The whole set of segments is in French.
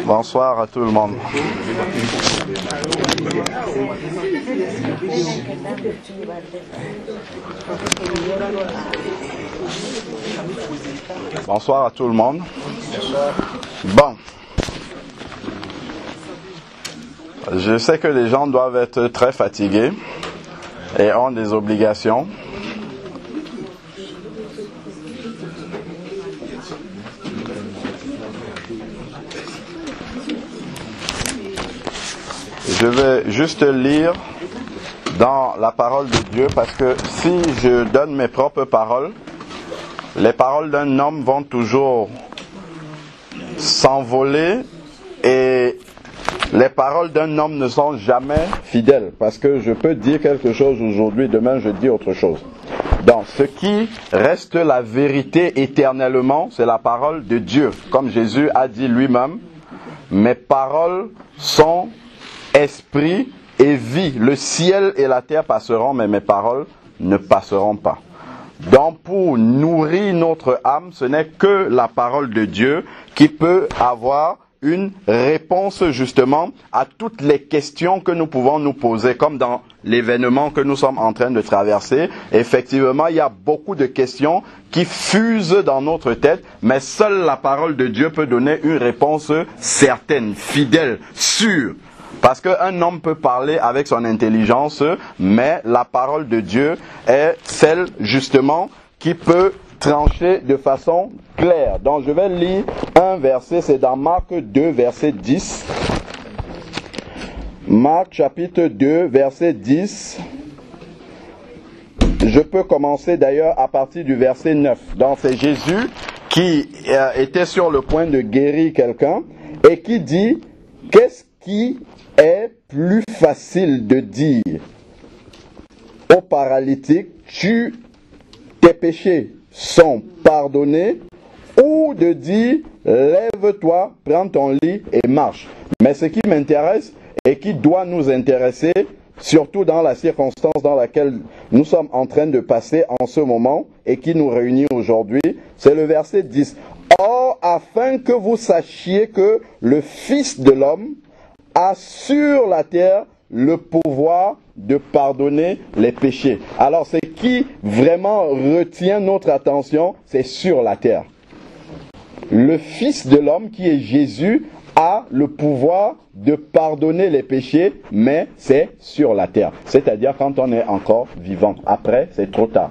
Bonsoir à tout le monde. Bonsoir à tout le monde. Bon. Je sais que les gens doivent être très fatigués et ont des obligations. Je vais juste lire dans la parole de Dieu parce que si je donne mes propres paroles, les paroles d'un homme vont toujours s'envoler et les paroles d'un homme ne sont jamais fidèles parce que je peux dire quelque chose aujourd'hui, demain je dis autre chose. Donc ce qui reste la vérité éternellement, c'est la parole de Dieu. Comme Jésus a dit lui-même, mes paroles sont esprit et vie. Le ciel et la terre passeront, mais mes paroles ne passeront pas. Donc pour nourrir notre âme, ce n'est que la parole de Dieu qui peut avoir une réponse justement à toutes les questions que nous pouvons nous poser, comme dans l'événement que nous sommes en train de traverser. Effectivement, il y a beaucoup de questions qui fusent dans notre tête, mais seule la parole de Dieu peut donner une réponse certaine, fidèle, sûre. Parce qu'un homme peut parler avec son intelligence, mais la parole de Dieu est celle justement qui peut trancher de façon claire. Donc je vais lire un verset, c'est dans Marc 2, verset 10. Marc chapitre 2, verset 10. Je peux commencer d'ailleurs à partir du verset 9. Donc c'est Jésus qui était sur le point de guérir quelqu'un et qui dit, qu'est-ce qui est plus facile de dire au paralytique, tes péchés sont pardonnés, ou de dire, lève-toi, prends ton lit et marche. Mais ce qui m'intéresse et qui doit nous intéresser, surtout dans la circonstance dans laquelle nous sommes en train de passer en ce moment et qui nous réunit aujourd'hui, c'est le verset 10. Or, afin que vous sachiez que le Fils de l'homme a sur la terre le pouvoir de pardonner les péchés. Alors, ce qui vraiment retient notre attention, c'est sur la terre. Le Fils de l'homme, qui est Jésus, a le pouvoir de pardonner les péchés, mais c'est sur la terre. C'est-à-dire quand on est encore vivant. Après, c'est trop tard.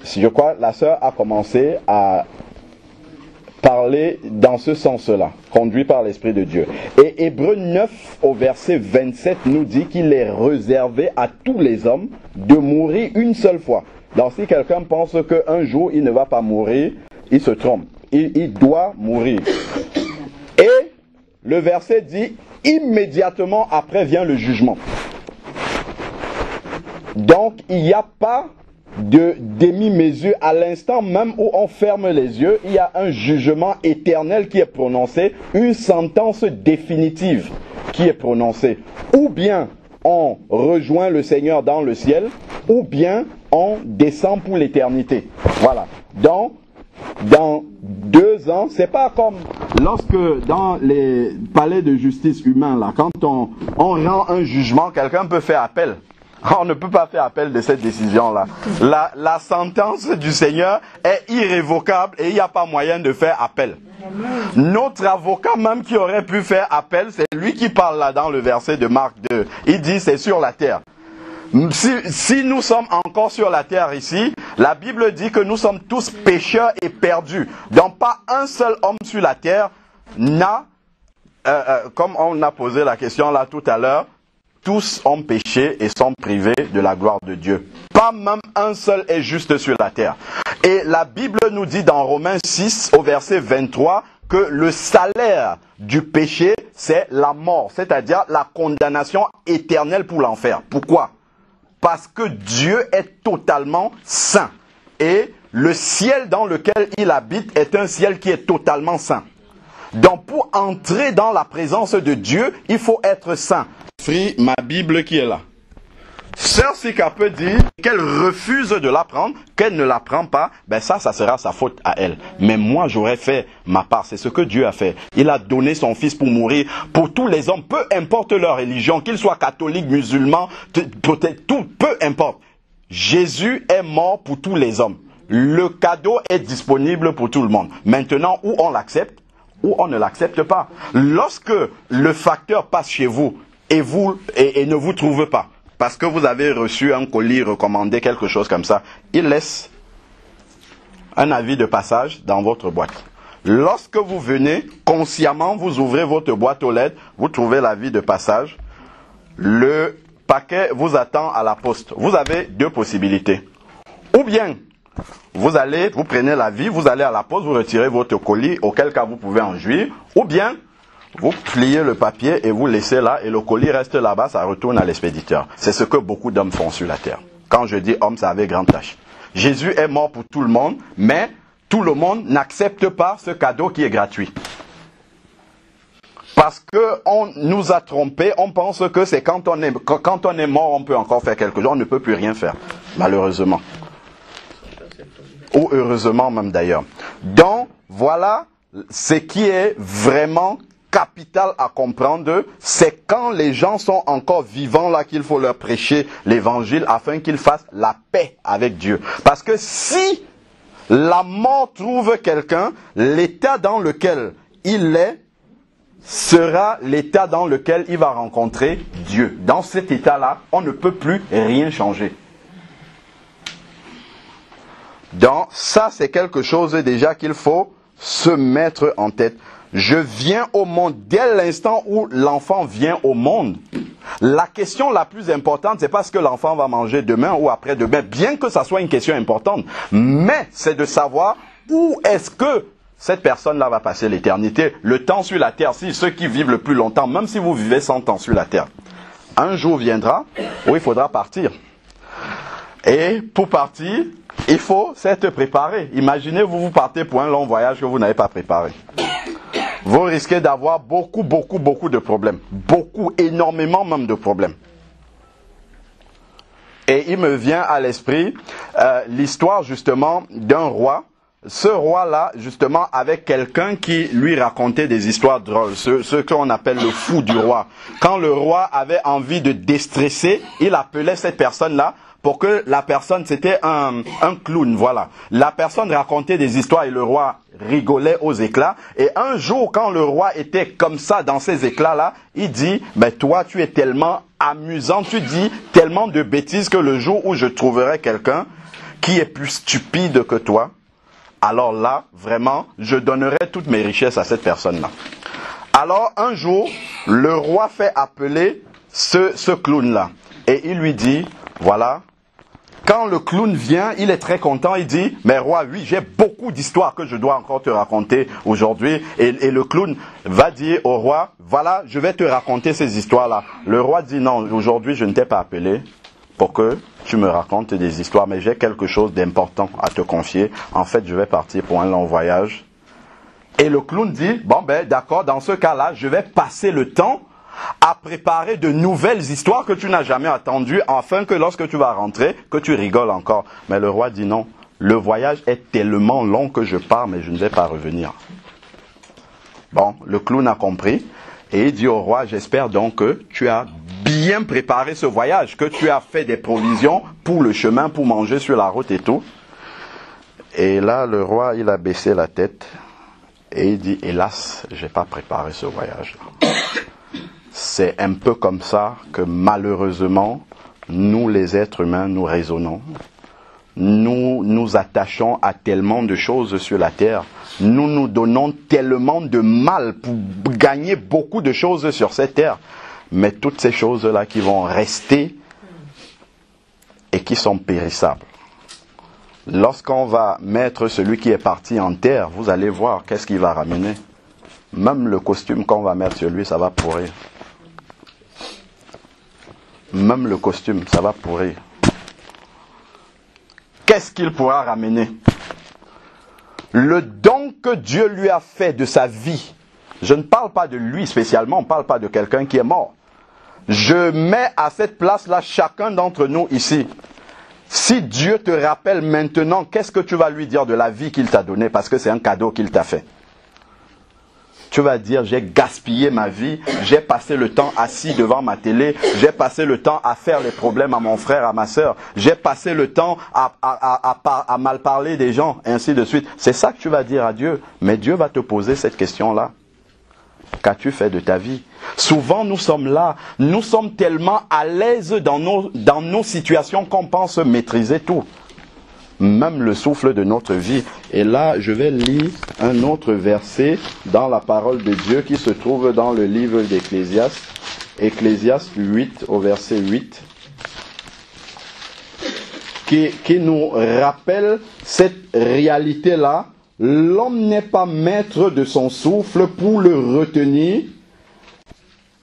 Je crois que la sœur a commencé à parler dans ce sens-là, conduit par l'Esprit de Dieu. Et Hébreux 9 au verset 27 nous dit qu'il est réservé à tous les hommes de mourir une seule fois. Donc si quelqu'un pense qu'un jour il ne va pas mourir, il se trompe. Il doit mourir. Et le verset dit, immédiatement après vient le jugement. Donc il n'y a pas de demi-mesure. À l'instant même où on ferme les yeux, il y a un jugement éternel qui est prononcé, une sentence définitive qui est prononcée. Ou bien on rejoint le Seigneur dans le ciel, ou bien on descend pour l'éternité. Voilà. Donc, dans 2 ans, c'est pas comme lorsque dans les palais de justice humains, là, quand on rend un jugement, quelqu'un peut faire appel. On ne peut pas faire appel de cette décision-là. La sentence du Seigneur est irrévocable et il n'y a pas moyen de faire appel. Notre avocat même qui aurait pu faire appel, c'est lui qui parle là dans le verset de Marc 2. Il dit c'est sur la terre. Si nous sommes encore sur la terre ici, la Bible dit que nous sommes tous pécheurs et perdus. Donc pas un seul homme sur la terre n'a, comme on a posé la question là tout à l'heure, tous ont péché et sont privés de la gloire de Dieu. Pas même un seul est juste sur la terre. Et la Bible nous dit dans Romains 6 au verset 23 que le salaire du péché c'est la mort, c'est-à-dire la condamnation éternelle pour l'enfer. Pourquoi ? Parce que Dieu est totalement saint. Et le ciel dans lequel il habite est un ciel qui est totalement saint. Donc pour entrer dans la présence de Dieu, il faut être saint. Ma Bible qui est là. Sœur Sika peut dire qu'elle refuse de la prendre, qu'elle ne la prend pas, ben ça sera sa faute à elle. Mais moi, j'aurais fait ma part. C'est ce que Dieu a fait. Il a donné son fils pour mourir pour tous les hommes, peu importe leur religion, qu'ils soient catholiques, musulmans, peut-être tout, peu importe. Jésus est mort pour tous les hommes. Le cadeau est disponible pour tout le monde. Maintenant, où on l'accepte, ou on ne l'accepte pas. Lorsque le facteur passe chez vous et ne vous trouve pas, parce que vous avez reçu un colis recommandé, quelque chose comme ça, il laisse un avis de passage dans votre boîte. Lorsque vous venez, consciemment, vous ouvrez votre boîte aux lettres, vous trouvez l'avis de passage, le paquet vous attend à la poste. Vous avez deux possibilités. Ou bien, vous prenez l'avis, vous allez à la poste, vous retirez votre colis, auquel cas vous pouvez en jouir, ou bien, vous pliez le papier et vous laissez là, et le colis reste là-bas, ça retourne à l'expéditeur. C'est ce que beaucoup d'hommes font sur la terre. Quand je dis homme, c'est avec grande tâche. Jésus est mort pour tout le monde, mais tout le monde n'accepte pas ce cadeau qui est gratuit. Parce qu'on nous a trompés, on pense que c'est quand on est mort, on peut encore faire quelque chose, on ne peut plus rien faire, malheureusement. Ou heureusement même d'ailleurs. Donc, voilà ce qui est vraiment capital à comprendre, c'est quand les gens sont encore vivants là qu'il faut leur prêcher l'évangile afin qu'ils fassent la paix avec Dieu. Parce que si la mort trouve quelqu'un, l'état dans lequel il est sera l'état dans lequel il va rencontrer Dieu. Dans cet état-là, on ne peut plus rien changer. Donc ça c'est quelque chose déjà qu'il faut se mettre en tête. Je viens au monde dès l'instant où l'enfant vient au monde. La question la plus importante, c'est pas ce que l'enfant va manger demain ou après-demain, bien que ça soit une question importante. Mais c'est de savoir où est-ce que cette personne-là va passer l'éternité, le temps sur la terre, si ceux qui vivent le plus longtemps, même si vous vivez 100 ans sur la terre. Un jour viendra où il faudra partir. Et pour partir, il faut s'être préparé. Imaginez, vous partez pour un long voyage que vous n'avez pas préparé. Vous risquez d'avoir beaucoup de problèmes. Beaucoup, énormément même de problèmes. Et il me vient à l'esprit l'histoire justement d'un roi. Ce roi-là, justement, avec quelqu'un qui lui racontait des histoires drôles, ce qu'on appelle le fou du roi. Quand le roi avait envie de déstresser, il appelait cette personne-là pour que la personne, c'était un clown, voilà. La personne racontait des histoires et le roi rigolait aux éclats. Et un jour, quand le roi était comme ça, dans ces éclats-là, il dit, mais toi, tu es tellement amusant, tu dis tellement de bêtises que le jour où je trouverai quelqu'un qui est plus stupide que toi, alors là, vraiment, je donnerai toutes mes richesses à cette personne-là. Alors, un jour, le roi fait appeler ce clown-là. Et il lui dit, voilà, quand le clown vient, il est très content, il dit, mais roi, oui, j'ai beaucoup d'histoires que je dois encore te raconter aujourd'hui. Et le clown va dire au roi, voilà, je vais te raconter ces histoires-là. Le roi dit, non, aujourd'hui, je ne t'ai pas appelé pour que tu me racontes des histoires, mais j'ai quelque chose d'important à te confier. En fait, je vais partir pour un long voyage. Et le clown dit, bon ben d'accord, dans ce cas-là, je vais passer le temps à préparer de nouvelles histoires que tu n'as jamais entendues, afin que lorsque tu vas rentrer, que tu rigoles encore. Mais le roi dit non, le voyage est tellement long que je pars, mais je ne vais pas revenir. Bon, le clown a compris, et il dit au roi, j'espère donc que tu as bien préparé ce voyage, que tu as fait des provisions pour le chemin, pour manger sur la route et tout. Et là, le roi, il a baissé la tête, et il dit, hélas, je n'ai pas préparé ce voyage-là. C'est un peu comme ça que malheureusement, nous les êtres humains, nous raisonnons. Nous nous attachons à tellement de choses sur la terre. Nous nous donnons tellement de mal pour gagner beaucoup de choses sur cette terre. Mais toutes ces choses-là qui vont rester et qui sont périssables. Lorsqu'on va mettre celui qui est parti en terre, vous allez voir qu'est-ce qu'il va ramener. Même le costume qu'on va mettre sur lui, ça va pourrir. Même le costume, ça va pourrir. Qu'est-ce qu'il pourra ramener? Le don que Dieu lui a fait de sa vie. Je ne parle pas de lui spécialement, on ne parle pas de quelqu'un qui est mort. Je mets à cette place-là chacun d'entre nous ici. Si Dieu te rappelle maintenant, qu'est-ce que tu vas lui dire de la vie qu'il t'a donnée? Parce que c'est un cadeau qu'il t'a fait. Tu vas dire, j'ai gaspillé ma vie, j'ai passé le temps assis devant ma télé, j'ai passé le temps à faire les problèmes à mon frère, à ma soeur, j'ai passé le temps à mal parler des gens, et ainsi de suite. C'est ça que tu vas dire à Dieu. Mais Dieu va te poser cette question-là. Qu'as-tu fait de ta vie? Souvent, nous sommes là, nous sommes tellement à l'aise dans nos situations qu'on pense maîtriser tout. Même le souffle de notre vie. Et là, je vais lire un autre verset dans la parole de Dieu qui se trouve dans le livre d'Ecclésiaste. Ecclésiaste 8 au verset 8. Qui nous rappelle cette réalité-là. L'homme n'est pas maître de son souffle pour le retenir.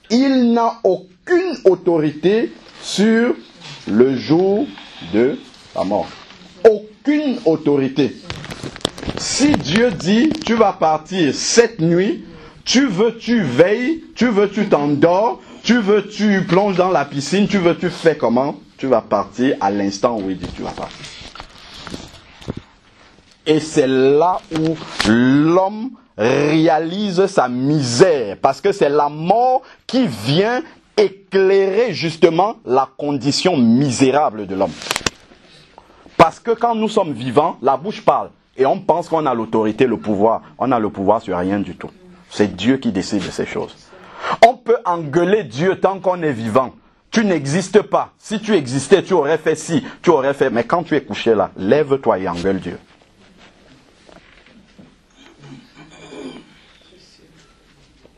Il n'a aucune autorité sur le jour de la mort. Aucune autorité. Si Dieu dit, tu vas partir cette nuit, tu veilles, tu t'endors, tu plonges dans la piscine, tu fais comment? Tu vas partir à l'instant où il dit tu vas partir. Et c'est là où l'homme réalise sa misère, parce que c'est la mort qui vient éclairer justement la condition misérable de l'homme. Parce que quand nous sommes vivants, la bouche parle, et on pense qu'on a l'autorité, le pouvoir. On n'a le pouvoir sur rien du tout. C'est Dieu qui décide de ces choses. On peut engueuler Dieu tant qu'on est vivant. Tu n'existes pas. Si tu existais, tu aurais fait ci, tu aurais fait... Mais quand tu es couché là, lève-toi et engueule Dieu.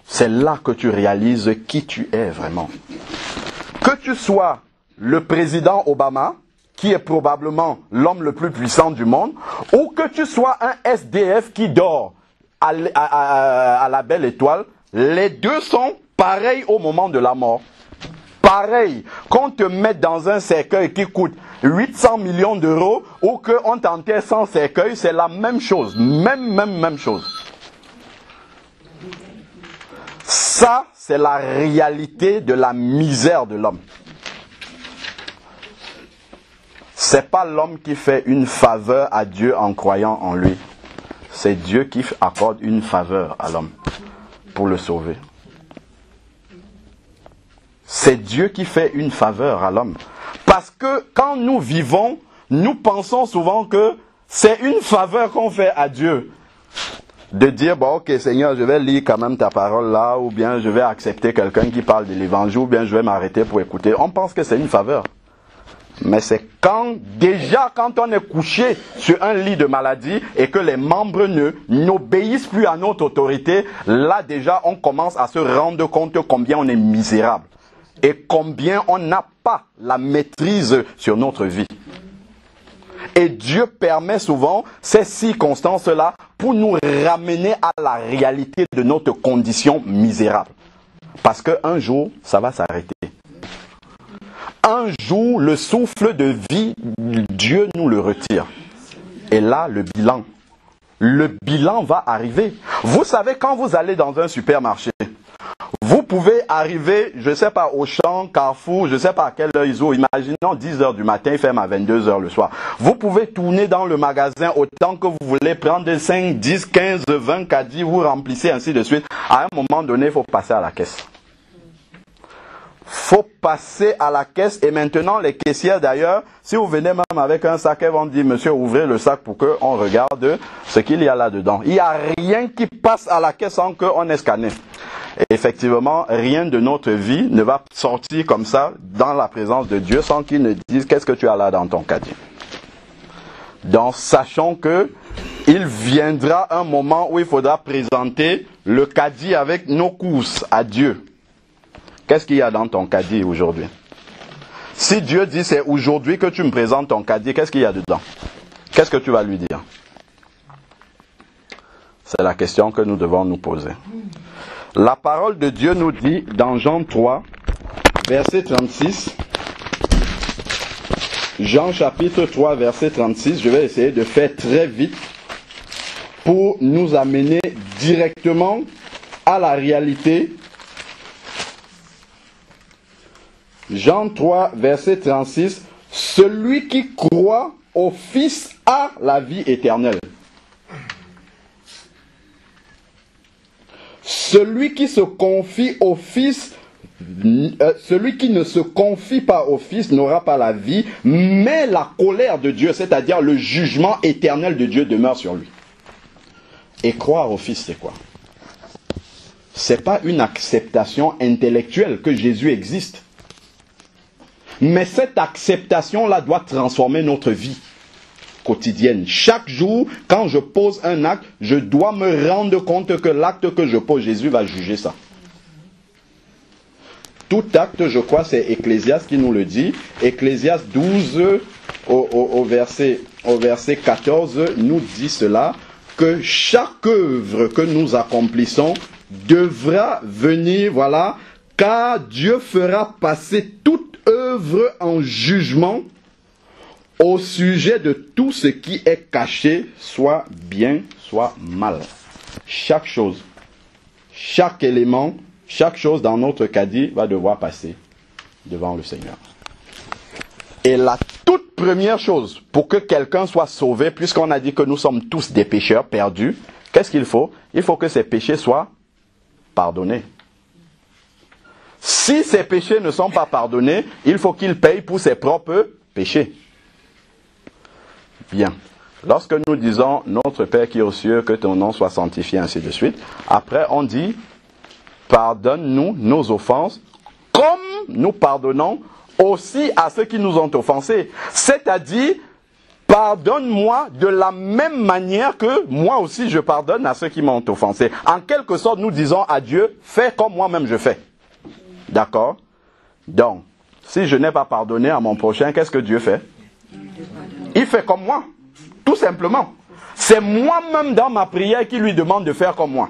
C'est là que tu réalises qui tu es vraiment. Que tu sois le président Obama, qui est probablement l'homme le plus puissant du monde, ou que tu sois un SDF qui dort à la belle étoile, les deux sont pareils au moment de la mort. Pareil, qu'on te mette dans un cercueil qui coûte 800 millions d'euros ou qu'on t'enterre sans cercueil, c'est la même chose. Même chose. Ça, c'est la réalité de la misère de l'homme. C'est pas l'homme qui fait une faveur à Dieu en croyant en lui. C'est Dieu qui accorde une faveur à l'homme pour le sauver. C'est Dieu qui fait une faveur à l'homme. Parce que quand nous vivons, nous pensons souvent que c'est une faveur qu'on fait à Dieu. De dire, bon ok Seigneur, je vais lire quand même ta parole là, ou bien je vais accepter quelqu'un qui parle de l'évangile, ou bien je vais m'arrêter pour écouter. On pense que c'est une faveur. Mais c'est quand on est couché sur un lit de maladie et que les membres n'obéissent plus à notre autorité, là déjà on commence à se rendre compte combien on est misérable et combien on n'a pas la maîtrise sur notre vie. Et Dieu permet souvent ces circonstances-là pour nous ramener à la réalité de notre condition misérable. Parce qu'un jour, ça va s'arrêter. Un jour, le souffle de vie, Dieu nous le retire. Et là, le bilan va arriver. Vous savez, quand vous allez dans un supermarché, vous pouvez arriver, je ne sais pas, au Auchan, Carrefour, je ne sais pas à quelle heure ils ouvrent. Imaginons 10h du matin, ils ferment à 22h le soir. Vous pouvez tourner dans le magasin autant que vous voulez, prendre 5, 10, 15, 20 caddies, vous remplissez, ainsi de suite. À un moment donné, il faut passer à la caisse. Faut passer à la caisse. Et maintenant, les caissières d'ailleurs, si vous venez même avec un sac, elles vont dire, monsieur, ouvrez le sac pour qu'on regarde ce qu'il y a là-dedans. Il n'y a rien qui passe à la caisse sans qu'on ait scanné. Et effectivement, rien de notre vie ne va sortir comme ça dans la présence de Dieu sans qu'il ne dise qu'est-ce que tu as là dans ton caddie. Donc, sachant que il viendra un moment où il faudra présenter le caddie avec nos courses à Dieu. Qu'est-ce qu'il y a dans ton caddie aujourd'hui? Si Dieu dit c'est aujourd'hui que tu me présentes ton caddie, qu'est-ce qu'il y a dedans? Qu'est-ce que tu vas lui dire? C'est la question que nous devons nous poser. La parole de Dieu nous dit dans Jean 3, verset 36, Jean chapitre 3, verset 36, je vais essayer de faire très vite pour nous amener directement à la réalité Jean 3, verset 36. Celui qui croit au Fils a la vie éternelle. Celui qui se confie au Fils, celui qui ne se confie pas au Fils n'aura pas la vie, mais la colère de Dieu, c'est-à-dire le jugement éternel de Dieu demeure sur lui. Et croire au Fils, c'est quoi? C'est pas une acceptation intellectuelle que Jésus existe. Mais cette acceptation-là doit transformer notre vie quotidienne. Chaque jour, quand je pose un acte, je dois me rendre compte que l'acte que je pose, Jésus va juger ça. Tout acte, je crois, c'est Ecclésiaste qui nous le dit. Ecclésiaste 12, au verset 14, nous dit cela, que chaque œuvre que nous accomplissons devra venir, voilà, car Dieu fera passer toute œuvre en jugement au sujet de tout ce qui est caché, soit bien, soit mal. Chaque chose, chaque élément, chaque chose dans notre caddie va devoir passer devant le Seigneur. Et la toute première chose pour que quelqu'un soit sauvé, puisqu'on a dit que nous sommes tous des pécheurs perdus, qu'est-ce qu'il faut? Il faut que ces péchés soient pardonnés. Si ces péchés ne sont pas pardonnés, il faut qu'il paye pour ses propres péchés. Bien. Lorsque nous disons « Notre Père qui est aux cieux, que ton nom soit sanctifié », ainsi de suite, après on dit « Pardonne-nous nos offenses, comme nous pardonnons aussi à ceux qui nous ont offensés. » C'est-à-dire, pardonne-moi de la même manière que moi aussi je pardonne à ceux qui m'ont offensé. En quelque sorte, nous disons à Dieu « Fais comme moi-même je fais. » D'accord? Donc, si je n'ai pas pardonné à mon prochain, qu'est-ce que Dieu fait? Il fait comme moi, tout simplement. C'est moi-même dans ma prière qui lui demande de faire comme moi.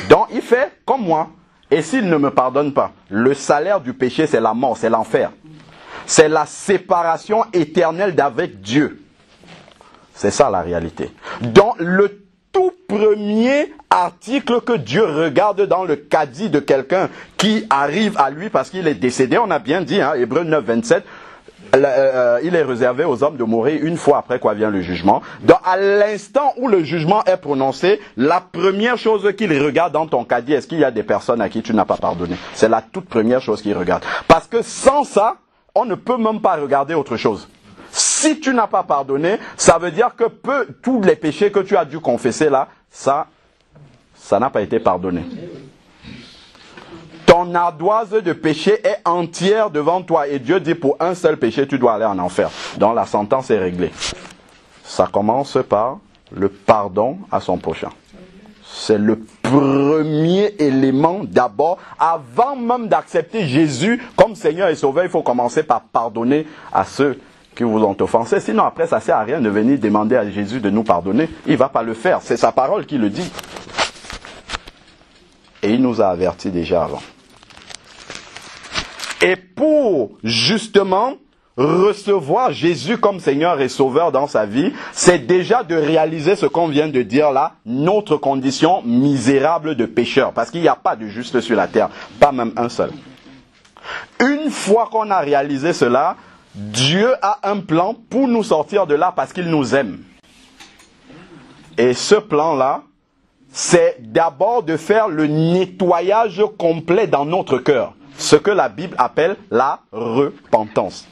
Donc, il fait comme moi. Et s'il ne me pardonne pas, le salaire du péché, c'est la mort, c'est l'enfer. C'est la séparation éternelle d'avec Dieu. C'est ça la réalité. Donc, le tout premier article que Dieu regarde dans le caddie de quelqu'un qui arrive à lui parce qu'il est décédé, on a bien dit, hein, Hébreux 9, 27, il est réservé aux hommes de mourir une fois après quoi vient le jugement. Donc à l'instant où le jugement est prononcé, la première chose qu'il regarde dans ton caddie, est-ce qu'il y a des personnes à qui tu n'as pas pardonné? C'est la toute première chose qu'il regarde. Parce que sans ça, on ne peut même pas regarder autre chose. Si tu n'as pas pardonné, ça veut dire que tous les péchés que tu as dû confesser là, ça n'a pas été pardonné. Ton ardoise de péché est entière devant toi et Dieu dit pour un seul péché tu dois aller en enfer. Donc la sentence est réglée. Ça commence par le pardon à son prochain. C'est le premier élément d'abord. Avant même d'accepter Jésus comme Seigneur et Sauveur, il faut commencer par pardonner à ceux qui vous ont offensé. Sinon après ça ne sert à rien de venir demander à Jésus de nous pardonner. Il ne va pas le faire. C'est sa parole qui le dit. Et il nous a avertis déjà avant. Et pour justement recevoir Jésus comme Seigneur et Sauveur dans sa vie, c'est déjà de réaliser ce qu'on vient de dire là, notre condition misérable de pécheur. Parce qu'il n'y a pas de juste sur la terre, pas même un seul. Une fois qu'on a réalisé cela, Dieu a un plan pour nous sortir de là parce qu'il nous aime. Et ce plan-là, c'est d'abord de faire le nettoyage complet dans notre cœur. Ce que la Bible appelle la repentance.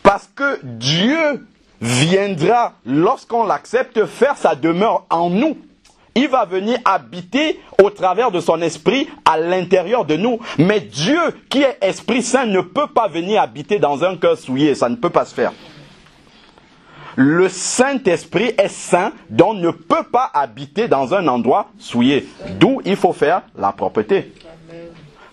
Parce que Dieu viendra, lorsqu'on l'accepte, faire sa demeure en nous. Il va venir habiter au travers de son esprit à l'intérieur de nous. Mais Dieu, qui est Esprit Saint, ne peut pas venir habiter dans un cœur souillé. Ça ne peut pas se faire. Le Saint-Esprit est saint, donc ne peut pas habiter dans un endroit souillé. D'où il faut faire la propreté.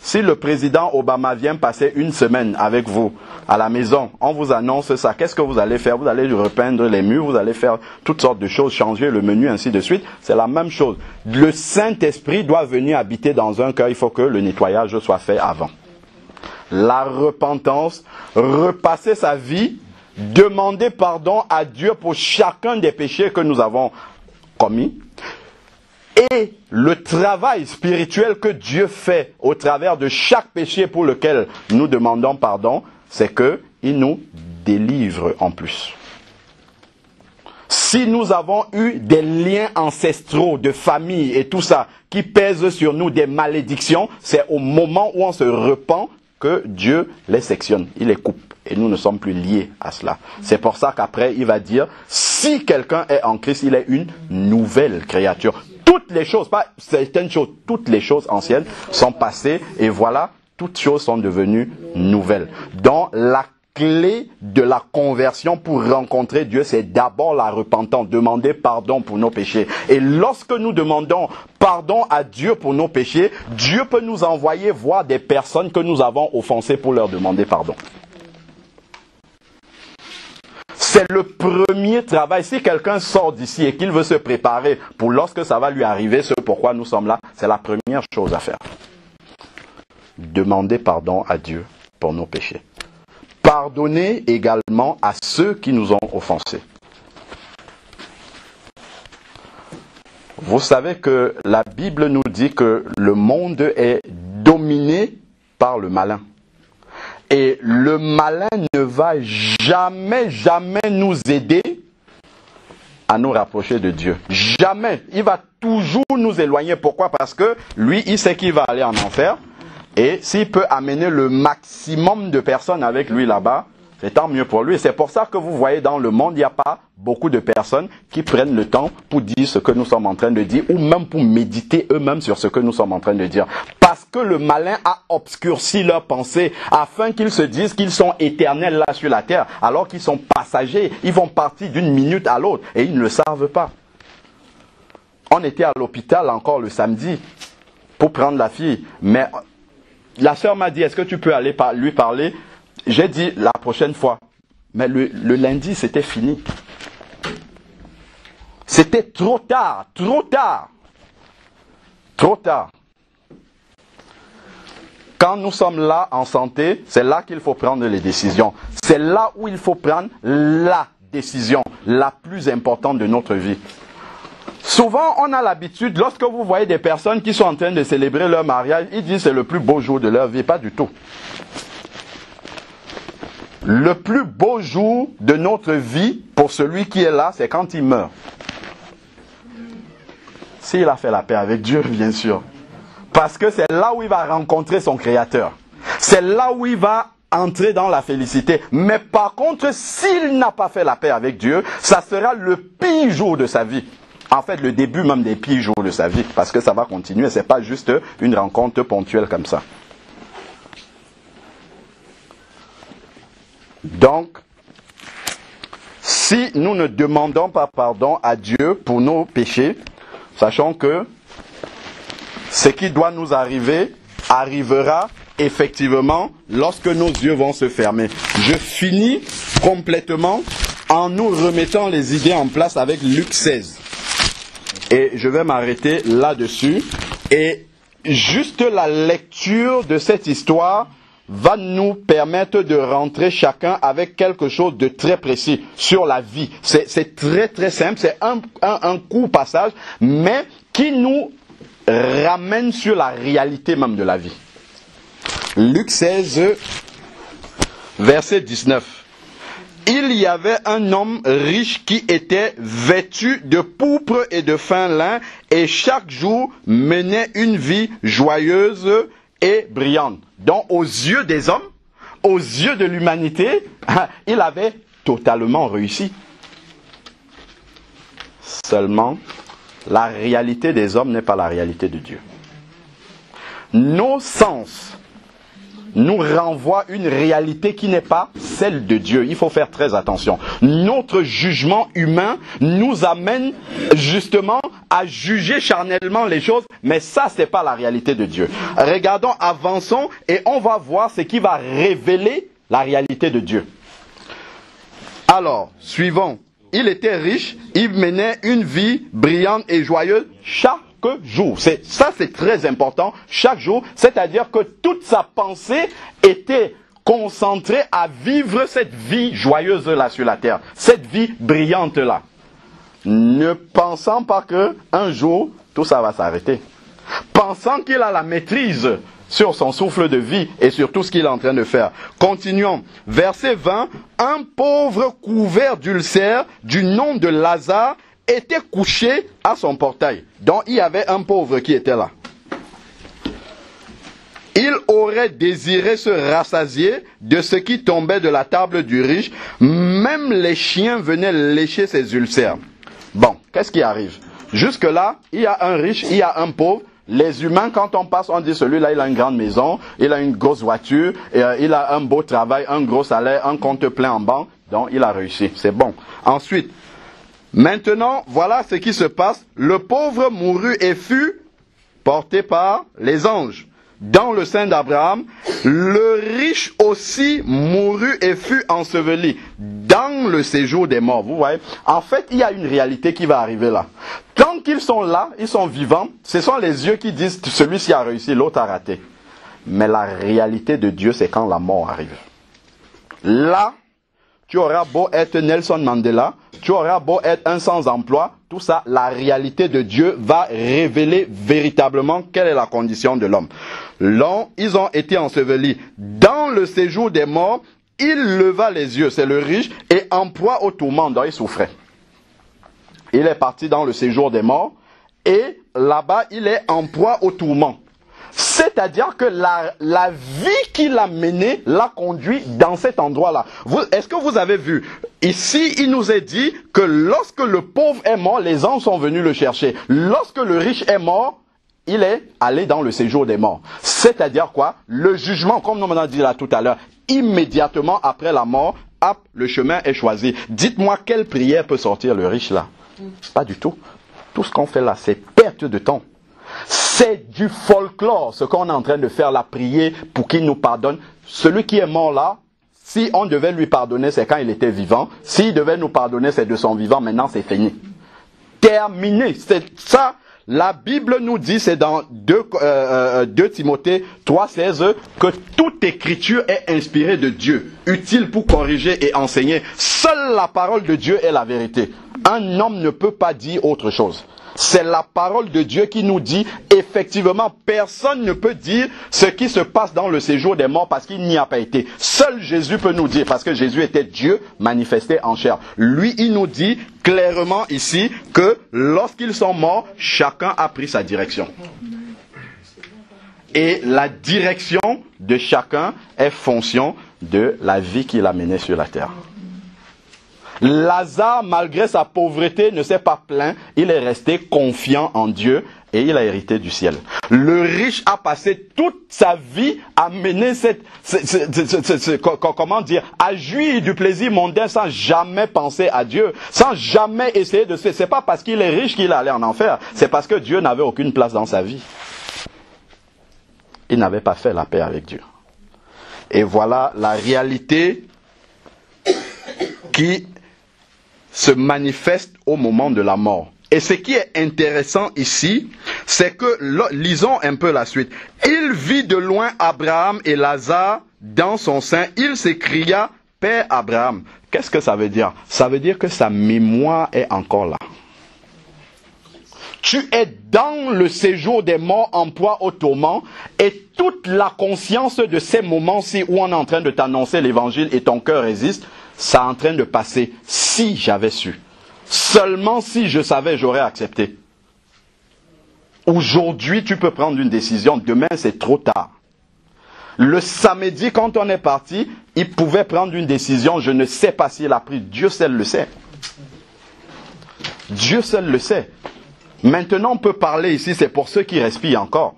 Si le président Obama vient passer une semaine avec vous à la maison, on vous annonce ça, qu'est-ce que vous allez faire? Vous allez repeindre les murs, vous allez faire toutes sortes de choses, changer le menu, ainsi de suite. C'est la même chose. Le Saint-Esprit doit venir habiter dans un cœur, il faut que le nettoyage soit fait avant. La repentance, repasser sa vie, demander pardon à Dieu pour chacun des péchés que nous avons commis. Et le travail spirituel que Dieu fait au travers de chaque péché pour lequel nous demandons pardon, c'est qu'il nous délivre en plus. Si nous avons eu des liens ancestraux de famille et tout ça qui pèsent sur nous des malédictions, c'est au moment où on se repent que Dieu les sectionne, il les coupe. Et nous ne sommes plus liés à cela. C'est pour ça qu'après, il va dire, si quelqu'un est en Christ, il est une nouvelle créature. Toutes les choses, pas certaines choses, toutes les choses anciennes sont passées et voilà, toutes choses sont devenues nouvelles. Donc, la clé de la conversion pour rencontrer Dieu, c'est d'abord la repentance, demander pardon pour nos péchés. Et lorsque nous demandons pardon à Dieu pour nos péchés, Dieu peut nous envoyer voir des personnes que nous avons offensées pour leur demander pardon. C'est le premier travail. Si quelqu'un sort d'ici et qu'il veut se préparer pour lorsque ça va lui arriver, ce pourquoi nous sommes là, c'est la première chose à faire. Demander pardon à Dieu pour nos péchés. Pardonner également à ceux qui nous ont offensés. Vous savez que la Bible nous dit que le monde est dominé par le malin. Et le malin ne va jamais nous aider à nous rapprocher de Dieu. Jamais. Il va toujours nous éloigner. Pourquoi? Parce que lui, il sait qu'il va aller en enfer. Et s'il peut amener le maximum de personnes avec lui là-bas, c'est tant mieux pour lui. C'est pour ça que vous voyez dans le monde, il n'y a pas beaucoup de personnes qui prennent le temps pour dire ce que nous sommes en train de dire ou même pour méditer eux-mêmes sur ce que nous sommes en train de dire. Parce que le malin a obscurci leurs pensées afin qu'ils se disent qu'ils sont éternels là sur la terre alors qu'ils sont passagers. Ils vont partir d'une minute à l'autre et ils ne le savent pas. On était à l'hôpital encore le samedi pour prendre la fille. Mais la sœur m'a dit, est-ce que tu peux aller lui parler? J'ai dit la prochaine fois. Mais le lundi, c'était fini. C'était trop tard, trop tard. Trop tard. Quand nous sommes là en santé, c'est là qu'il faut prendre les décisions. C'est là où il faut prendre la décision la plus importante de notre vie. Souvent, on a l'habitude, lorsque vous voyez des personnes qui sont en train de célébrer leur mariage, ils disent que c'est le plus beau jour de leur vie. Pas du tout. Le plus beau jour de notre vie, pour celui qui est là, c'est quand il meurt. S'il a fait la paix avec Dieu, bien sûr. Parce que c'est là où il va rencontrer son Créateur. C'est là où il va entrer dans la félicité. Mais par contre, s'il n'a pas fait la paix avec Dieu, ça sera le pire jour de sa vie. En fait, le début même des pires jours de sa vie. Parce que ça va continuer. C'est pas juste une rencontre ponctuelle comme ça. Donc, si nous ne demandons pas pardon à Dieu pour nos péchés, sachons que ce qui doit nous arriver arrivera effectivement lorsque nos yeux vont se fermer. Je finis complètement en nous remettant les idées en place avec Luc 16. Et je vais m'arrêter là-dessus. Et juste la lecture de cette histoire va nous permettre de rentrer chacun avec quelque chose de très précis sur la vie. C'est très très simple, c'est un court passage, mais qui nous ramène sur la réalité même de la vie. Luc 16, verset 19. Il y avait un homme riche qui était vêtu de pourpre et de fin lin et chaque jour menait une vie joyeuse et brillante. Donc aux yeux des hommes, aux yeux de l'humanité, il avait totalement réussi. Seulement, la réalité des hommes n'est pas la réalité de Dieu. Nos sens nous renvoient une réalité qui n'est pas celle de Dieu. Il faut faire très attention. Notre jugement humain nous amène justement à juger charnellement les choses, mais ça, c'est pas la réalité de Dieu. Regardons, avançons et on va voir ce qui va révéler la réalité de Dieu. Alors, suivons. Il était riche, il menait une vie brillante et joyeuse chaque jour. Ça, c'est très important. Chaque jour, c'est-à-dire que toute sa pensée était concentrée à vivre cette vie joyeuse-là sur la terre. Cette vie brillante-là. Ne pensant pas que un jour, tout ça va s'arrêter. Pensant qu'il a la maîtrise sur son souffle de vie et sur tout ce qu'il est en train de faire. Continuons. Verset 20. Un pauvre couvert d'ulcères du nom de Lazare était couché à son portail. Donc il y avait un pauvre qui était là. Il aurait désiré se rassasier de ce qui tombait de la table du riche. Même les chiens venaient lécher ses ulcères. Bon, qu'est-ce qui arrive? Jusque-là, il y a un riche, il y a un pauvre. Les humains, quand on passe, on dit celui-là, il a une grande maison, il a une grosse voiture, il a un beau travail, un gros salaire, un compte plein en banque. Donc, il a réussi. C'est bon. Ensuite, maintenant, voilà ce qui se passe. Le pauvre mourut et fut porté par les anges dans le sein d'Abraham. Le riche aussi mourut et fut enseveli dans le séjour des morts. Vous voyez, en fait, il y a une réalité qui va arriver là. Tant qu'ils sont là, ils sont vivants, ce sont les yeux qui disent celui-ci a réussi, l'autre a raté. Mais la réalité de Dieu, c'est quand la mort arrive. Là, tu auras beau être Nelson Mandela, tu auras beau être un sans-emploi, tout ça, la réalité de Dieu va révéler véritablement quelle est la condition de l'homme. Là, ils ont été ensevelis dans le séjour des morts. Il leva les yeux, c'est le riche, et en proie au tourment, dont il souffrait. Il est parti dans le séjour des morts, et là-bas, il est en proie au tourment. C'est-à-dire que la vie qu'il a menée l'a conduit dans cet endroit-là. Est-ce que vous avez vu? Ici, il nous est dit que lorsque le pauvre est mort, les anges sont venus le chercher. Lorsque le riche est mort, il est allé dans le séjour des morts. C'est-à-dire quoi? Le jugement, comme on a dit là tout à l'heure, immédiatement après la mort, hop, le chemin est choisi. Dites-moi quelle prière peut sortir le riche là? Pas du tout. Tout ce qu'on fait là, c'est perte de temps. C'est du folklore, ce qu'on est en train de faire, la prier pour qu'il nous pardonne. Celui qui est mort là, si on devait lui pardonner, c'est quand il était vivant. S'il devait nous pardonner, c'est de son vivant. Maintenant, c'est fini. Terminé. C'est ça. La Bible nous dit, c'est dans 2 Timothée 3,16, que toute écriture est inspirée de Dieu, utile pour corriger et enseigner. Seule la parole de Dieu est la vérité. Un homme ne peut pas dire autre chose. C'est la parole de Dieu qui nous dit, effectivement, personne ne peut dire ce qui se passe dans le séjour des morts parce qu'il n'y a pas été. Seul Jésus peut nous dire, parce que Jésus était Dieu manifesté en chair. Lui, il nous dit clairement ici que lorsqu'ils sont morts, chacun a pris sa direction. Et la direction de chacun est fonction de la vie qu'il a menée sur la terre. Lazare, malgré sa pauvreté, ne s'est pas plaint. Il est resté confiant en Dieu et il a hérité du ciel. Le riche a passé toute sa vie à mener comment dire, à jouir du plaisir mondain sans jamais penser à Dieu, sans jamais essayer de se... C'est pas parce qu'il est riche qu'il est allé en enfer. C'est parce que Dieu n'avait aucune place dans sa vie. Il n'avait pas fait la paix avec Dieu. Et voilà la réalité qui se manifeste au moment de la mort. Et ce qui est intéressant ici, c'est que, lisons un peu la suite. Il vit de loin Abraham et Lazare dans son sein. Il s'écria, Père Abraham. Qu'est-ce que ça veut dire? Ça veut dire que sa mémoire est encore là. Tu es dans le séjour des morts en proie au tourment et toute la conscience de ces moments-ci où on est en train de t'annoncer l'évangile et ton cœur résiste, ça est en train de passer. Si j'avais su, seulement si je savais, j'aurais accepté. Aujourd'hui, tu peux prendre une décision. Demain, c'est trop tard. Le samedi, quand on est parti, il pouvait prendre une décision. Je ne sais pas s'il a pris. Dieu seul le sait. Dieu seul le sait. Maintenant, on peut parler ici, c'est pour ceux qui respirent encore.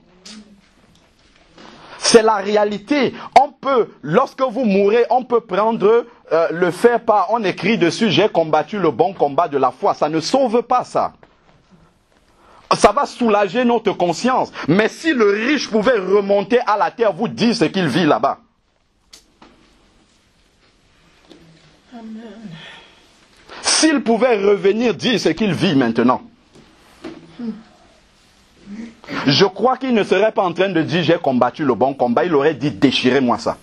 C'est la réalité. On peut, lorsque vous mourrez, on peut prendre le faire par, on écrit dessus, j'ai combattu le bon combat de la foi. Ça ne sauve pas ça. Ça va soulager notre conscience. Mais si le riche pouvait remonter à la terre, vous dire ce qu'il vit là-bas. S'il pouvait revenir dire ce qu'il vit maintenant. Je crois qu'il ne serait pas en train de dire j'ai combattu le bon combat, il aurait dit déchirez-moi ça.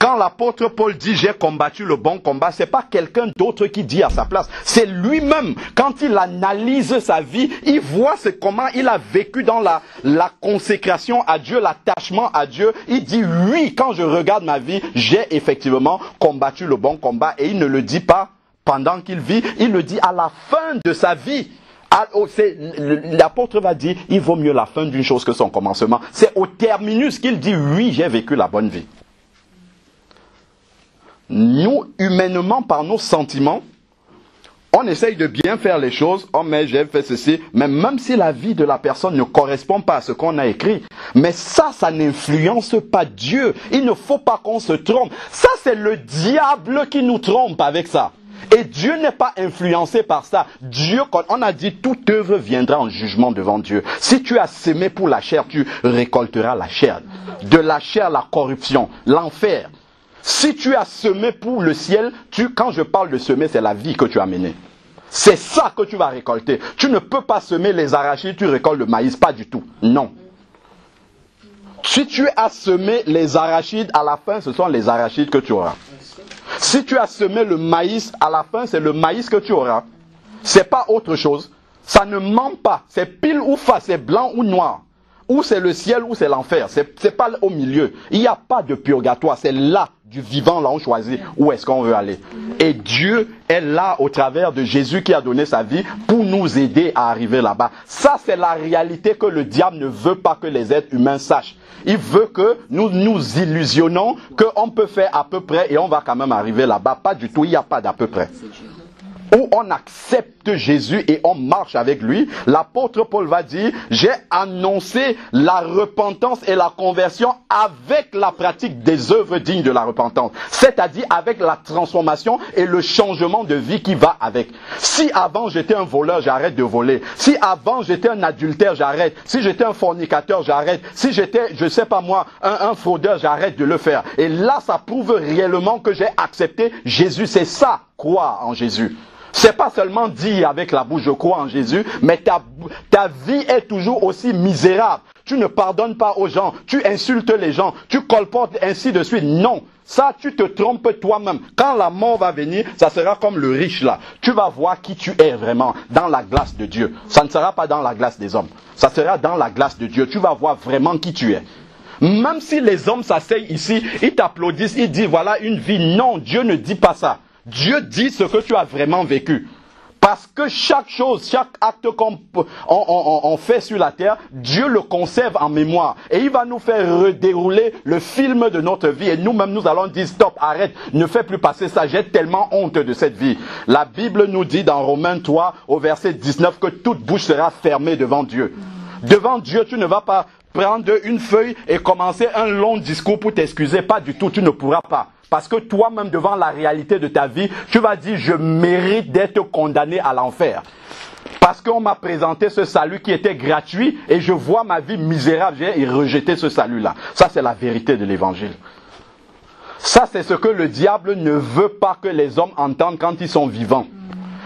Quand l'apôtre Paul dit j'ai combattu le bon combat, c'est pas quelqu'un d'autre qui dit à sa place. C'est lui-même. Quand il analyse sa vie, il voit comment il a vécu dans la consécration à Dieu, l'attachement à Dieu. Il dit oui, quand je regarde ma vie, j'ai effectivement combattu le bon combat. Et il ne le dit pas pendant qu'il vit, il le dit à la fin de sa vie. L'apôtre va dire, il vaut mieux la fin d'une chose que son commencement. C'est au terminus qu'il dit, oui, j'ai vécu la bonne vie. Nous, humainement, par nos sentiments, on essaye de bien faire les choses. Oh, mais j'ai fait ceci. Mais même si la vie de la personne ne correspond pas à ce qu'on a écrit, mais ça n'influence pas Dieu. Il ne faut pas qu'on se trompe. Ça, c'est le diable qui nous trompe avec ça. Et Dieu n'est pas influencé par ça. Dieu, on a dit, toute œuvre viendra en jugement devant Dieu. Si tu as semé pour la chair, tu récolteras la chair. De la chair, la corruption, l'enfer. Si tu as semé pour le ciel, quand je parle de semer, c'est la vie que tu as menée. C'est ça que tu vas récolter. Tu ne peux pas semer les arachides, tu récoltes le maïs, pas du tout. Non. Si tu as semé les arachides, à la fin, ce sont les arachides que tu auras. Si tu as semé le maïs, à la fin, c'est le maïs que tu auras. C'est pas autre chose. Ça ne ment pas. C'est pile ou face, c'est blanc ou noir. Ou c'est le ciel ou c'est l'enfer. C'est pas au milieu. Il n'y a pas de purgatoire. C'est là, du vivant, là on choisit où est-ce qu'on veut aller. Et Dieu est là au travers de Jésus qui a donné sa vie pour nous aider à arriver là-bas. Ça, c'est la réalité que le diable ne veut pas que les êtres humains sachent. Il veut que nous nous illusionnons qu'on peut faire à peu près et on va quand même arriver là-bas. Pas du tout, il n'y a pas d'à peu près. Où on accepte Jésus et on marche avec lui, l'apôtre Paul va dire, j'ai annoncé la repentance et la conversion avec la pratique des œuvres dignes de la repentance. C'est-à-dire avec la transformation et le changement de vie qui va avec. Si avant j'étais un voleur, j'arrête de voler. Si avant j'étais un adultère, j'arrête. Si j'étais un fornicateur, j'arrête. Si j'étais, je sais pas moi, un fraudeur, j'arrête de le faire. Et là, ça prouve réellement que j'ai accepté Jésus. C'est ça, croire en Jésus. C'est pas seulement dire avec la bouche je crois en Jésus, mais ta vie est toujours aussi misérable. Tu ne pardonnes pas aux gens, tu insultes les gens, tu colportes ainsi de suite. Non, ça tu te trompes toi-même. Quand la mort va venir, ça sera comme le riche là. Tu vas voir qui tu es vraiment dans la glace de Dieu. Ça ne sera pas dans la glace des hommes. Ça sera dans la glace de Dieu. Tu vas voir vraiment qui tu es. Même si les hommes s'asseyent ici, ils t'applaudissent, ils disent voilà une vie. Non, Dieu ne dit pas ça. Dieu dit ce que tu as vraiment vécu. Parce que chaque chose, chaque acte qu'on fait sur la terre, Dieu le conserve en mémoire. Et il va nous faire redérouler le film de notre vie. Et nous-mêmes, nous allons dire stop, arrête, ne fais plus passer ça. J'ai tellement honte de cette vie. La Bible nous dit dans Romains 3, au verset 19, que toute bouche sera fermée devant Dieu. Devant Dieu, tu ne vas pas prendre une feuille et commencer un long discours pour t'excuser. Pas du tout, tu ne pourras pas. Parce que toi-même, devant la réalité de ta vie, tu vas dire, je mérite d'être condamné à l'enfer. Parce qu'on m'a présenté ce salut qui était gratuit et je vois ma vie misérable, j'ai rejeté ce salut-là. Ça, c'est la vérité de l'évangile. Ça, c'est ce que le diable ne veut pas que les hommes entendent quand ils sont vivants.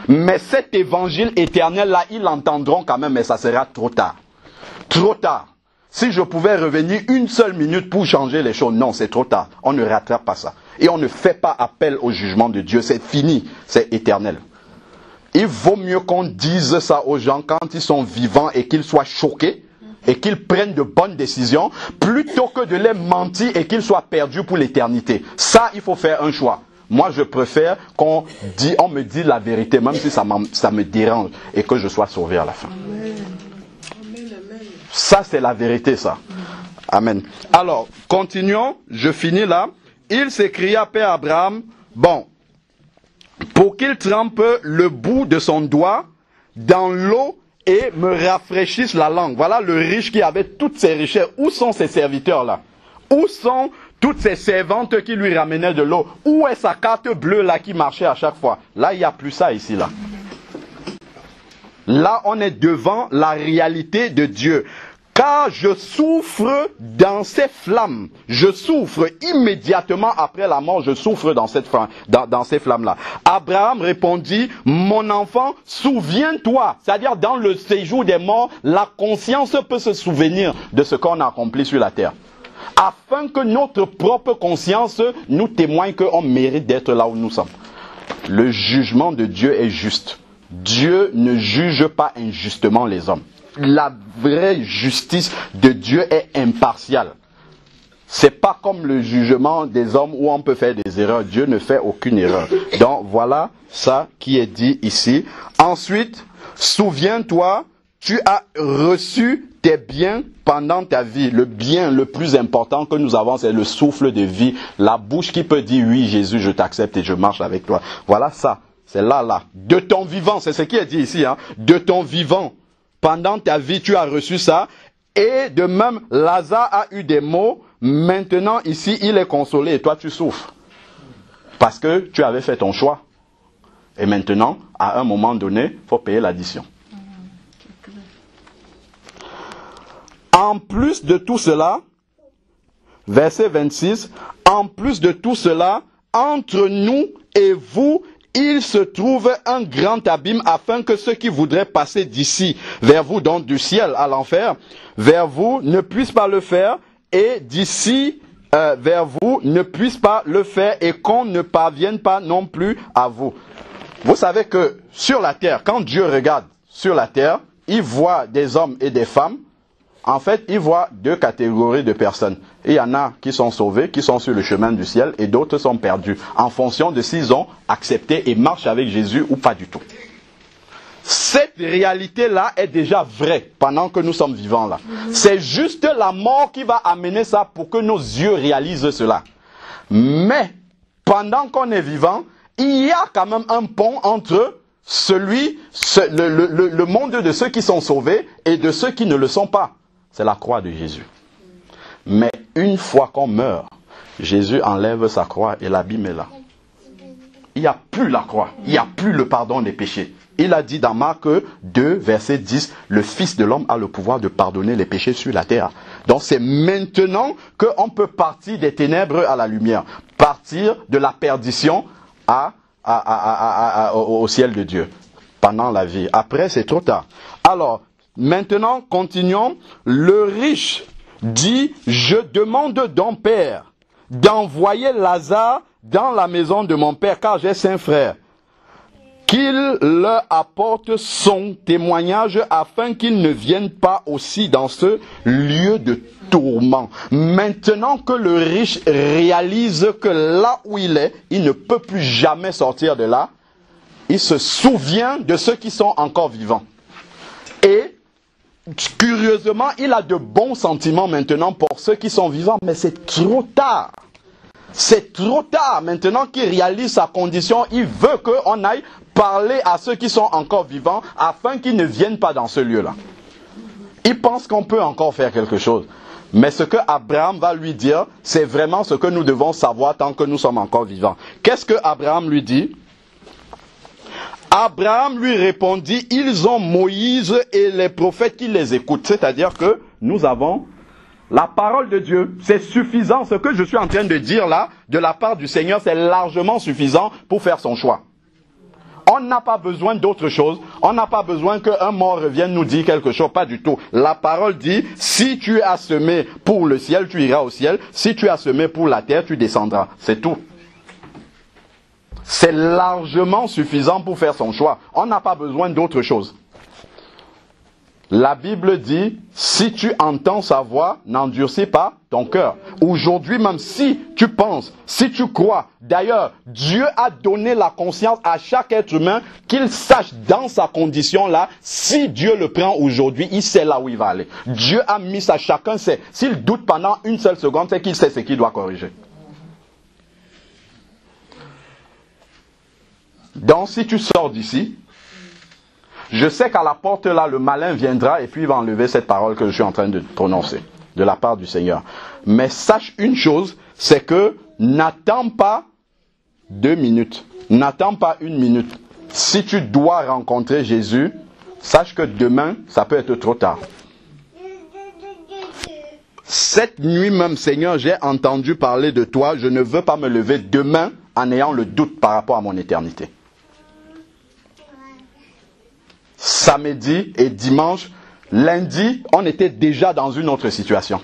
Mais cet évangile éternel-là, ils l'entendront quand même, mais ça sera trop tard. Trop tard. Si je pouvais revenir une seule minute pour changer les choses, non, c'est trop tard. On ne rattrape pas ça. Et on ne fait pas appel au jugement de Dieu. C'est fini, c'est éternel. Il vaut mieux qu'on dise ça aux gens quand ils sont vivants et qu'ils soient choqués et qu'ils prennent de bonnes décisions, plutôt que de les mentir et qu'ils soient perdus pour l'éternité. Ça, il faut faire un choix. Moi, je préfère qu'on me dise la vérité, même si ça me dérange, et que je sois sauvé à la fin. Amen. Ça, c'est la vérité, ça. Amen. Alors, continuons. Je finis là. Il s'écria, Père Abraham, bon, pour qu'il trempe le bout de son doigt dans l'eau et me rafraîchisse la langue. Voilà le riche qui avait toutes ses richesses. Où sont ses serviteurs là? Où sont toutes ces servantes qui lui ramenaient de l'eau? Où est sa carte bleue là qui marchait à chaque fois? Là, il n'y a plus ça ici là. Là, on est devant la réalité de Dieu. Car je souffre dans ces flammes. Je souffre immédiatement après la mort. Je souffre dans ces flammes-là. Abraham répondit, mon enfant, souviens-toi. C'est-à-dire dans le séjour des morts, la conscience peut se souvenir de ce qu'on a accompli sur la terre. afin que notre propre conscience nous témoigne qu'on mérite d'être là où nous sommes. Le jugement de Dieu est juste. Dieu ne juge pas injustement les hommes. La vraie justice de Dieu est impartiale. C'est pas comme le jugement des hommes où on peut faire des erreurs. Dieu ne fait aucune erreur. Donc voilà ça qui est dit ici. Ensuite, souviens-toi, tu as reçu tes biens pendant ta vie. Le bien le plus important que nous avons, c'est le souffle de vie. La bouche qui peut dire oui Jésus, je t'accepte et je marche avec toi. Voilà ça. C'est là. De ton vivant, c'est ce qui est dit ici. Hein. De ton vivant. Pendant ta vie, tu as reçu ça. Et de même, Lazare a eu des maux. Maintenant, ici, il est consolé et toi, tu souffres. Parce que tu avais fait ton choix. Et maintenant, à un moment donné, il faut payer l'addition. En plus de tout cela, verset 26, en plus de tout cela, entre nous et vous, il se trouve un grand abîme afin que ceux qui voudraient passer d'ici vers vous, donc du ciel à l'enfer, vers vous, ne puissent pas le faire, et d'ici vers vous, ne puissent pas le faire, et qu'on ne parvienne pas non plus à vous. Vous savez que sur la terre, quand Dieu regarde sur la terre, il voit des hommes et des femmes. En fait, il voit deux catégories de personnes. Il y en a qui sont sauvés, qui sont sur le chemin du ciel, et d'autres sont perdus, en fonction de s'ils ont accepté et marchent avec Jésus ou pas du tout. Cette réalité-là est déjà vraie pendant que nous sommes vivants là. C'est juste la mort qui va amener ça pour que nos yeux réalisent cela. Mais, pendant qu'on est vivant, il y a quand même un pont entre le monde de ceux qui sont sauvés et de ceux qui ne le sont pas. C'est la croix de Jésus. Mais une fois qu'on meurt, Jésus enlève sa croix et l'abîme est là. Il n'y a plus la croix, il n'y a plus le pardon des péchés. Il a dit dans Marc 2, verset 10, le Fils de l'homme a le pouvoir de pardonner les péchés sur la terre. Donc c'est maintenant qu'on peut partir des ténèbres à la lumière, partir de la perdition au ciel de Dieu, pendant la vie. Après, c'est trop tard. Alors, maintenant, continuons. Le riche dit, je demande donc, Père, d'envoyer Lazare dans la maison de mon père, car j'ai 5 frères, qu'il leur apporte son témoignage afin qu'ils ne viennent pas aussi dans ce lieu de tourment. Maintenant que le riche réalise que là où il est, il ne peut plus jamais sortir de là, il se souvient de ceux qui sont encore vivants. Et curieusement, il a de bons sentiments maintenant pour ceux qui sont vivants, mais c'est trop tard. C'est trop tard. Maintenant qu'il réalise sa condition, il veut qu'on aille parler à ceux qui sont encore vivants afin qu'ils ne viennent pas dans ce lieu-là. Il pense qu'on peut encore faire quelque chose. Mais ce que Abraham va lui dire, c'est vraiment ce que nous devons savoir tant que nous sommes encore vivants. Qu'est-ce que Abraham lui dit? Abraham lui répondit, ils ont Moïse et les prophètes qui les écoutent. C'est-à-dire que nous avons la parole de Dieu. C'est suffisant. Ce que je suis en train de dire là, de la part du Seigneur, c'est largement suffisant pour faire son choix. On n'a pas besoin d'autre chose. On n'a pas besoin qu'un mort revienne nous dire quelque chose. Pas du tout. La parole dit, si tu as semé pour le ciel, tu iras au ciel. Si tu as semé pour la terre, tu descendras. C'est tout. C'est largement suffisant pour faire son choix. On n'a pas besoin d'autre chose. La Bible dit, si tu entends sa voix, n'endurcis pas ton cœur. Aujourd'hui même, si tu penses, si tu crois, d'ailleurs, Dieu a donné la conscience à chaque être humain qu'il sache dans sa condition là, si Dieu le prend aujourd'hui, il sait là où il va aller. Dieu a mis ça, chacun sait. S'il doute pendant une seule seconde, c'est qu'il sait ce qu'il doit corriger. Donc, si tu sors d'ici, je sais qu'à la porte là, le malin viendra et puis il va enlever cette parole que je suis en train de prononcer de la part du Seigneur. Mais sache une chose, c'est que n'attends pas 2 minutes, n'attends pas 1 minute. Si tu dois rencontrer Jésus, sache que demain, ça peut être trop tard. Cette nuit même, Seigneur, j'ai entendu parler de toi, je ne veux pas me lever demain en ayant le doute par rapport à mon éternité. Samedi et dimanche, lundi, on était déjà dans une autre situation.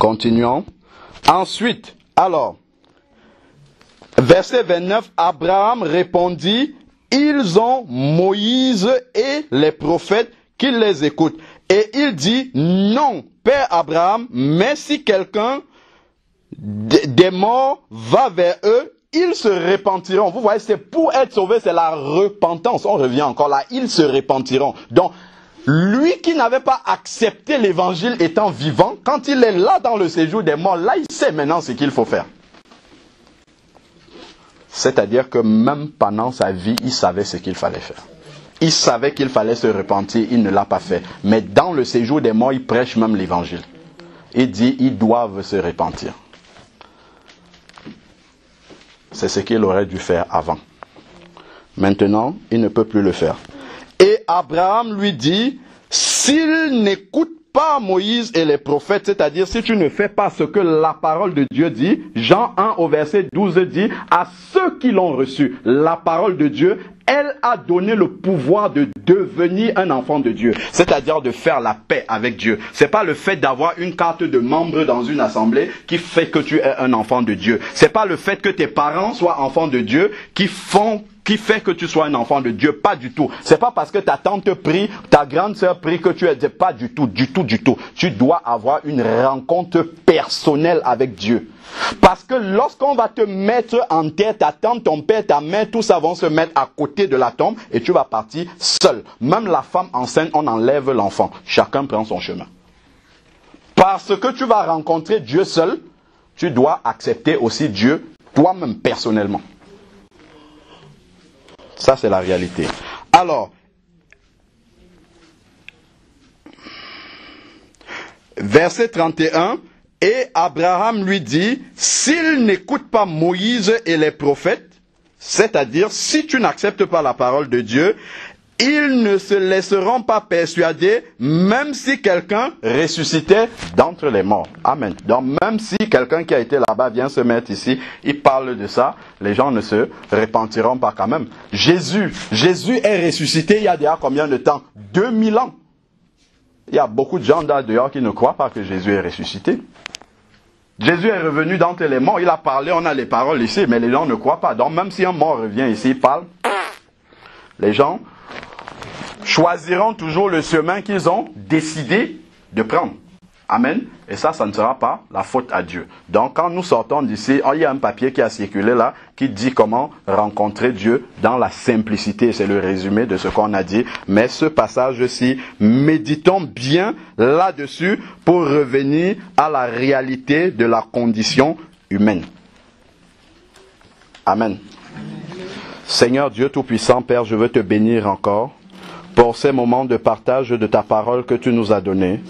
Continuons. Ensuite, alors, verset 29, Abraham répondit, ils ont Moïse et les prophètes qui les écoutent. Et il dit, non, Père Abraham, mais si quelqu'un des morts va vers eux, ils se repentiront. Vous voyez, c'est pour être sauvé, c'est la repentance. On revient encore là, ils se repentiront. Donc, lui qui n'avait pas accepté l'évangile étant vivant, quand il est là dans le séjour des morts, là, il sait maintenant ce qu'il faut faire. C'est-à-dire que même pendant sa vie, il savait ce qu'il fallait faire. Il savait qu'il fallait se repentir, il ne l'a pas fait. Mais dans le séjour des morts, il prêche même l'évangile. Il dit, ils doivent se repentir. C'est ce qu'il aurait dû faire avant. Maintenant, il ne peut plus le faire. Et Abraham lui dit, s'il n'écoute pas Moïse et les prophètes, c'est-à-dire si tu ne fais pas ce que la parole de Dieu dit, Jean 1 au verset 12 dit, à ceux qui l'ont reçu, la parole de Dieu, elle a donné le pouvoir de devenir un enfant de Dieu, c'est-à-dire de faire la paix avec Dieu. C'est pas le fait d'avoir une carte de membre dans une assemblée qui fait que tu es un enfant de Dieu. C'est pas le fait que tes parents soient enfants de Dieu qui fait que tu sois un enfant de Dieu, pas du tout. C'est pas parce que ta tante prie, ta grande sœur prie que tu es, pas du tout. Tu dois avoir une rencontre personnelle avec Dieu. Parce que lorsqu'on va te mettre en terre, ta tante, ton père, ta mère, tous ça vont se mettre à côté de la tombe et tu vas partir seul. Même la femme enceinte, on enlève l'enfant. Chacun prend son chemin. Parce que tu vas rencontrer Dieu seul, tu dois accepter aussi Dieu toi-même personnellement. Ça, c'est la réalité. Alors, verset 31, et Abraham lui dit, s'il n'écoute pas Moïse et les prophètes, c'est-à-dire si tu n'acceptes pas la parole de Dieu, ils ne se laisseront pas persuader, même si quelqu'un ressuscitait d'entre les morts. Amen. Donc même si quelqu'un qui a été là-bas vient se mettre ici, il parle de ça, les gens ne se repentiront pas quand même. Jésus est ressuscité il y a déjà combien de temps? 2000 ans. Il y a beaucoup de gens là dehors qui ne croient pas que Jésus est ressuscité. Jésus est revenu d'entre les morts, il a parlé, on a les paroles ici, mais les gens ne croient pas. Donc même si un mort revient ici, il parle, les gens choisiront toujours le chemin qu'ils ont décidé de prendre. Amen. Et ça ne sera pas la faute à Dieu. Donc quand nous sortons d'ici, il y a un papier qui a circulé là, qui dit comment rencontrer Dieu dans la simplicité. C'est le résumé de ce qu'on a dit. Mais ce passage-ci, méditons bien là-dessus pour revenir à la réalité de la condition humaine. Amen. Seigneur Dieu Tout-Puissant, Père, je veux te bénir encore pour ces moments de partage de ta parole que tu nous as donnés.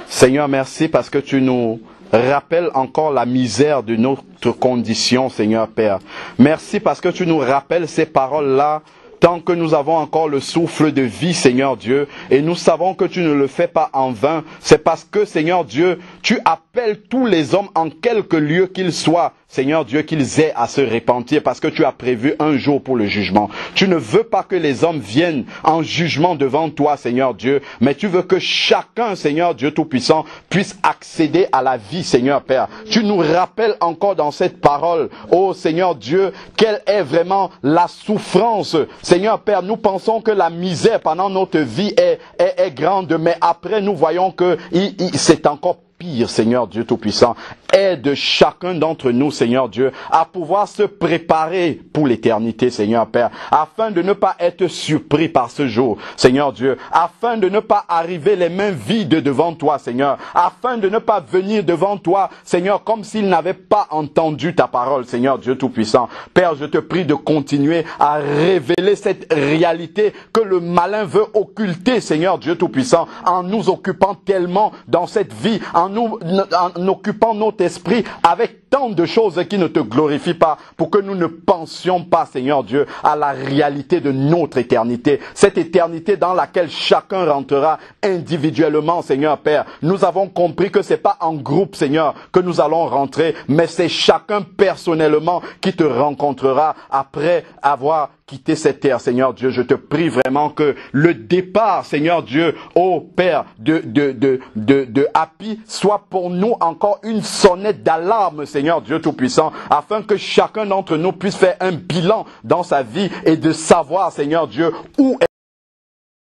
Seigneur, merci parce que tu nous rappelles encore la misère de notre condition, Seigneur Père. Merci parce que tu nous rappelles ces paroles-là tant que nous avons encore le souffle de vie, Seigneur Dieu, et nous savons que tu ne le fais pas en vain. C'est parce que, Seigneur Dieu, tu appelles tous les hommes en quelque lieu qu'ils soient, Seigneur Dieu, qu'ils aient à se repentir, parce que tu as prévu un jour pour le jugement. Tu ne veux pas que les hommes viennent en jugement devant toi, Seigneur Dieu, mais tu veux que chacun, Seigneur Dieu Tout-Puissant, puisse accéder à la vie, Seigneur Père. Tu nous rappelles encore dans cette parole, oh Seigneur Dieu, quelle est vraiment la souffrance. Seigneur Père, nous pensons que la misère pendant notre vie est grande, mais après nous voyons que c'est encore pire, Seigneur Dieu Tout-Puissant. Aide chacun d'entre nous, Seigneur Dieu, à pouvoir se préparer pour l'éternité, Seigneur Père, afin de ne pas être surpris par ce jour, Seigneur Dieu, afin de ne pas arriver les mains vides devant toi, Seigneur, afin de ne pas venir devant toi, Seigneur, comme s'il n'avait pas entendu ta parole, Seigneur Dieu Tout-Puissant. Père, je te prie de continuer à révéler cette réalité que le malin veut occulter, Seigneur Dieu Tout-Puissant, en nous occupant tellement dans cette vie, en occupant notre esprit avec tant de choses qui ne te glorifient pas, pour que nous ne pensions pas, Seigneur Dieu, à la réalité de notre éternité. Cette éternité dans laquelle chacun rentrera individuellement, Seigneur Père. Nous avons compris que c'est pas en groupe, Seigneur, que nous allons rentrer, mais c'est chacun personnellement qui te rencontrera après avoir quitté cette terre, Seigneur Dieu. Je te prie vraiment que le départ, Seigneur Dieu, ô Père, de Happy, soit pour nous encore une sonnette d'alarme, Seigneur Dieu Tout-Puissant, afin que chacun d'entre nous puisse faire un bilan dans sa vie et de savoir, Seigneur Dieu, où